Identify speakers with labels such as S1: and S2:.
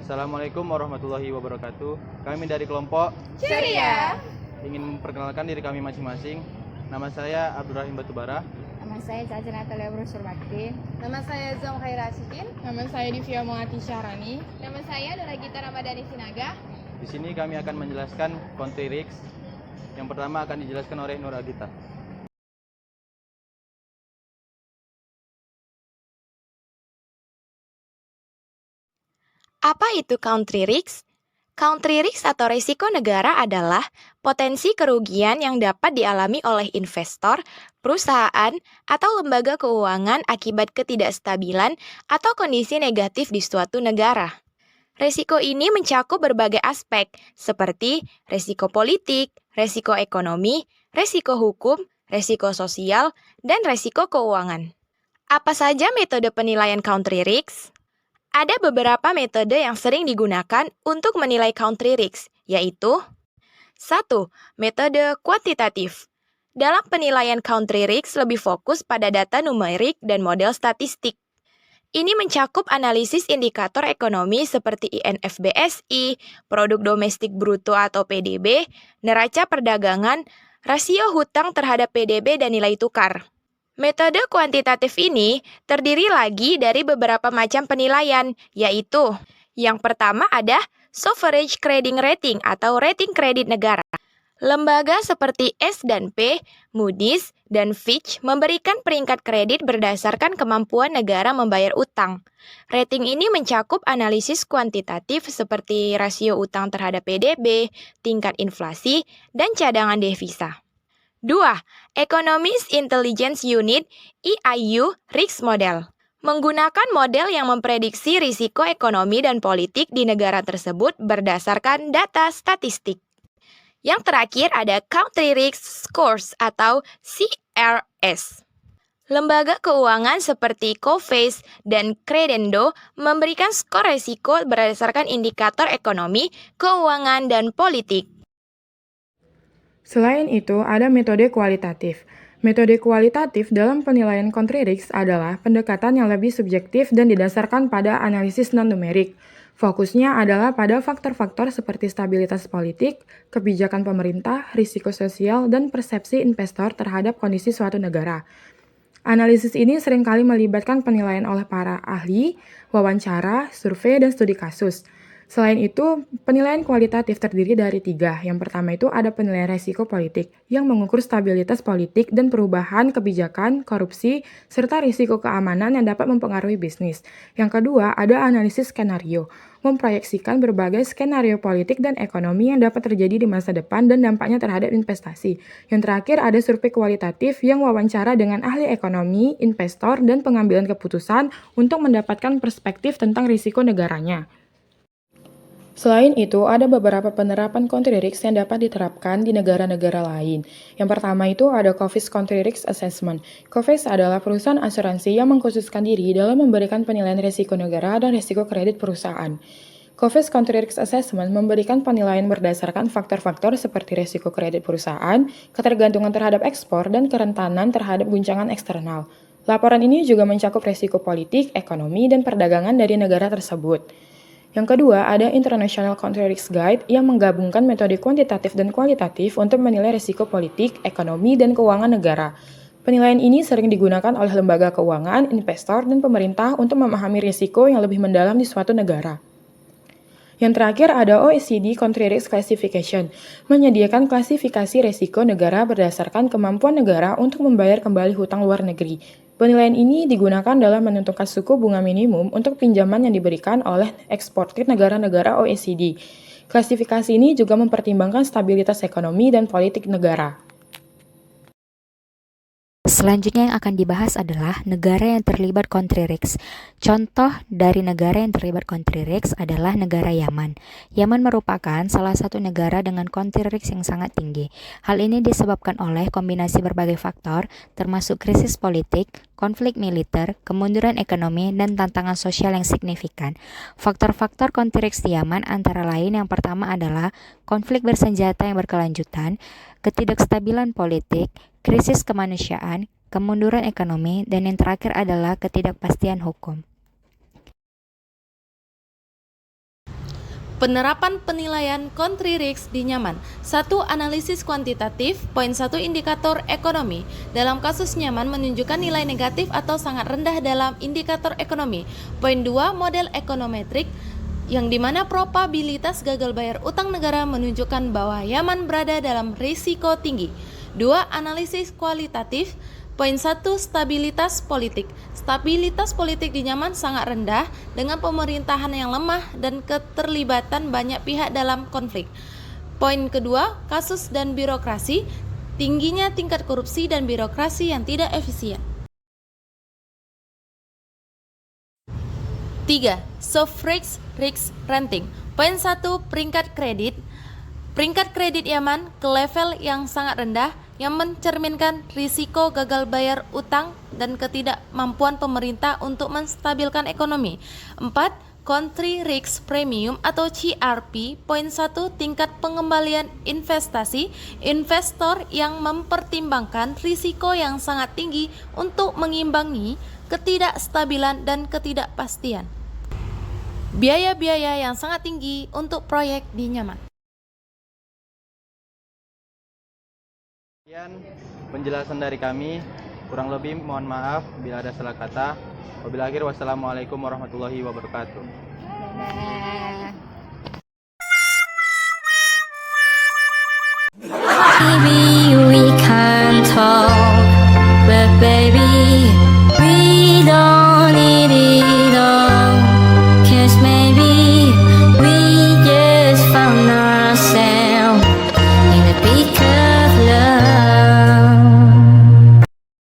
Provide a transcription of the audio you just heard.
S1: Assalamualaikum warahmatullahi wabarakatuh. Kami dari kelompok
S2: Ceria.
S1: ingin memperkenalkan diri kami masing-masing. Nama saya Abdurrahim Batubara.
S3: Nama saya Caca Natalia Brosur Bakti.
S2: Nama saya Zong Khairasikin.
S4: Nama saya Divya Melati Syahrani.
S2: Nama saya Nuragita Ramadhani Sinaga.
S1: Di sini kami akan menjelaskan country risk. Yang pertama akan dijelaskan oleh Nuragita.
S5: Apa itu country risk? Country risk atau risiko negara adalah potensi kerugian yang dapat dialami oleh investor, perusahaan, atau lembaga keuangan akibat ketidakstabilan atau kondisi negatif di suatu negara. Risiko ini mencakup berbagai aspek, seperti risiko politik, risiko ekonomi, risiko hukum, risiko sosial, dan risiko keuangan. Apa saja metode penilaian country risk? Ada beberapa metode yang sering digunakan untuk menilai country risk, yaitu 1. Metode kuantitatif. Dalam penilaian country risk lebih fokus pada data numerik dan model statistik. Ini mencakup analisis indikator ekonomi seperti INFBSI, produk domestik bruto atau PDB, neraca perdagangan, rasio hutang terhadap PDB dan nilai tukar. Metode kuantitatif ini terdiri lagi dari beberapa macam penilaian, yaitu yang pertama ada Sovereign Credit Rating atau rating kredit negara. Lembaga seperti S&P, Moody's, dan Fitch memberikan peringkat kredit berdasarkan kemampuan negara membayar utang. Rating ini mencakup analisis kuantitatif seperti rasio utang terhadap PDB, tingkat inflasi, dan cadangan devisa. 2. Economist Intelligence Unit (EIU) Risk Model. Menggunakan model yang memprediksi risiko ekonomi dan politik di negara tersebut berdasarkan data statistik. Yang terakhir ada Country Risk Scores atau CRS. Lembaga keuangan seperti Coface dan Credendo memberikan skor risiko berdasarkan indikator ekonomi, keuangan, dan politik.
S4: Selain itu, ada metode kualitatif. Metode kualitatif dalam penilaian country risk adalah pendekatan yang lebih subjektif dan didasarkan pada analisis non-numerik. Fokusnya adalah pada faktor-faktor seperti stabilitas politik, kebijakan pemerintah, risiko sosial, dan persepsi investor terhadap kondisi suatu negara. Analisis ini seringkali melibatkan penilaian oleh para ahli, wawancara, survei, dan studi kasus. Selain itu, penilaian kualitatif terdiri dari 3. Yang pertama itu ada penilaian risiko politik, yang mengukur stabilitas politik dan perubahan kebijakan, korupsi, serta risiko keamanan yang dapat mempengaruhi bisnis. Yang kedua, ada analisis skenario, memproyeksikan berbagai skenario politik dan ekonomi yang dapat terjadi di masa depan dan dampaknya terhadap investasi. Yang terakhir, ada survei kualitatif yang wawancara dengan ahli ekonomi, investor, dan pengambilan keputusan untuk mendapatkan perspektif tentang risiko negaranya. Selain itu, ada beberapa penerapan country risk yang dapat diterapkan di negara-negara lain. Yang pertama itu ada Coface Country Risk Assessment. Coface adalah perusahaan asuransi yang mengkhususkan diri dalam memberikan penilaian risiko negara dan risiko kredit perusahaan. Coface Country Risk Assessment memberikan penilaian berdasarkan faktor-faktor seperti risiko kredit perusahaan, ketergantungan terhadap ekspor, dan kerentanan terhadap guncangan eksternal. Laporan ini juga mencakup risiko politik, ekonomi, dan perdagangan dari negara tersebut. Yang kedua, ada International Country Risk Guide yang menggabungkan metode kuantitatif dan kualitatif untuk menilai risiko politik, ekonomi, dan keuangan negara. Penilaian ini sering digunakan oleh lembaga keuangan, investor, dan pemerintah untuk memahami risiko yang lebih mendalam di suatu negara. Yang terakhir ada OECD Country Risk Classification, menyediakan klasifikasi risiko negara berdasarkan kemampuan negara untuk membayar kembali hutang luar negeri. Penilaian ini digunakan dalam menentukan suku bunga minimum untuk pinjaman yang diberikan oleh eksportir negara-negara OECD. Klasifikasi ini juga mempertimbangkan stabilitas ekonomi dan politik negara.
S3: Selanjutnya yang akan dibahas adalah negara yang terlibat country risk. Contoh dari negara yang terlibat country risk adalah negara Yaman. Yaman merupakan salah satu negara dengan country risk yang sangat tinggi. Hal ini disebabkan oleh kombinasi berbagai faktor, termasuk krisis politik, konflik militer, kemunduran ekonomi, dan tantangan sosial yang signifikan. Faktor-faktor country risk di Yaman antara lain yang pertama adalah konflik bersenjata yang berkelanjutan, ketidakstabilan politik, krisis kemanusiaan, kemunduran ekonomi, dan yang terakhir adalah ketidakpastian hukum.
S6: Penerapan penilaian country risk di Yaman. 1. Analisis kuantitatif. Poin 1. Indikator ekonomi. Dalam kasus Yaman menunjukkan nilai negatif atau sangat rendah dalam indikator ekonomi. Poin 2. Model ekonometrik, yang dimana probabilitas gagal bayar utang negara menunjukkan bahwa Yaman berada dalam risiko tinggi. 2. Analisis kualitatif. Poin 1. Stabilitas politik. Stabilitas politik di Yaman sangat rendah dengan pemerintahan yang lemah dan keterlibatan banyak pihak dalam konflik. Poin kedua, kasus dan birokrasi. Tingginya tingkat korupsi dan birokrasi yang tidak efisien. 3. Soft risk rating. Poin 1. Peringkat kredit. Peringkat kredit Yaman ke level yang sangat rendah yang mencerminkan risiko gagal bayar utang dan ketidakmampuan pemerintah untuk menstabilkan ekonomi. 4. Country Risk Premium atau CRP. Poin 1. Tingkat pengembalian investasi. Investor yang mempertimbangkan risiko yang sangat tinggi untuk mengimbangi ketidakstabilan dan ketidakpastian. Biaya-biaya yang sangat tinggi untuk proyek di Yaman.
S1: Sekian penjelasan dari kami, kurang lebih mohon maaf bila ada salah kata. Wabillahi akhir, wassalamualaikum warahmatullahi wabarakatuh.
S2: Dadah.
S3: Maybe we can talk.